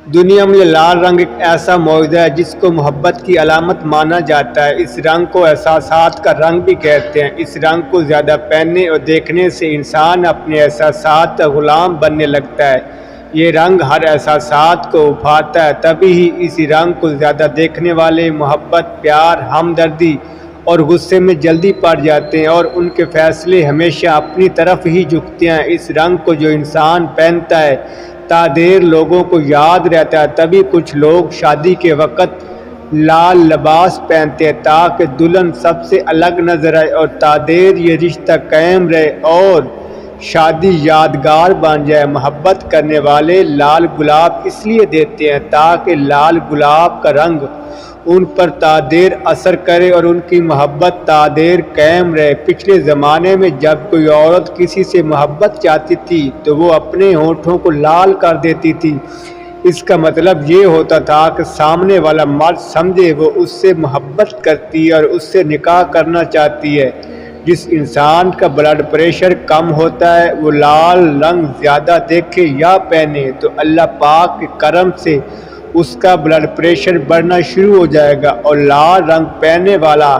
دنیا میں لال رنگ ایک ایسا معجزہ ہے جس کو محبت کی علامت مانا جاتا ہے۔ اس رنگ کو احساسات کا رنگ بھی کہتے ہیں۔ اس رنگ کو زیادہ پہننے اور دیکھنے سے انسان اپنے احساسات کا غلام بننے لگتا ہے۔ یہ رنگ ہر احساسات کو ابھارتا ہے، تبھی ہی اسی رنگ کو زیادہ دیکھنے والے محبت، پیار، ہمدردی اور غصے میں جلدی پڑ جاتے ہیں اور ان کے فیصلے ہمیشہ اپنی طرف ہی جھکتے ہیں۔ اس رنگ کو جو انسان پہنتا ہے تا دیر لوگوں کو یاد رہتا ہے۔ تبھی کچھ لوگ شادی کے وقت لال لباس پہنتے ہیں تاکہ دلہن سب سے الگ نظر آئے اور تا دیر یہ رشتہ قائم رہے اور شادی یادگار بن جائے۔ محبت کرنے والے لال گلاب اس لیے دیتے ہیں تاکہ لال گلاب کا رنگ ان پر تا دیر اثر کرے اور ان کی محبت تا دیر قائم رہے۔ پچھلے زمانے میں جب کوئی عورت کسی سے محبت چاہتی تھی تو وہ اپنے ہونٹوں کو لال کر دیتی تھی۔ اس کا مطلب یہ ہوتا تھا کہ سامنے والا مرد سمجھے وہ اس سے محبت کرتی ہے اور اس سے نکاح کرنا چاہتی ہے۔ جس انسان کا بلڈ پریشر کم ہوتا ہے وہ لال رنگ زیادہ دیکھے یا پہنے تو اللہ پاک کے کرم سے اس کا بلڈ پریشر بڑھنا شروع ہو جائے گا، اور لال رنگ پہننے والا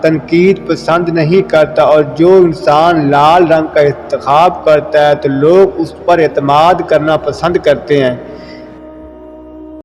تنقید پسند نہیں کرتا، اور جو انسان لال رنگ کا انتخاب کرتا ہے تو لوگ اس پر اعتماد کرنا پسند کرتے ہیں۔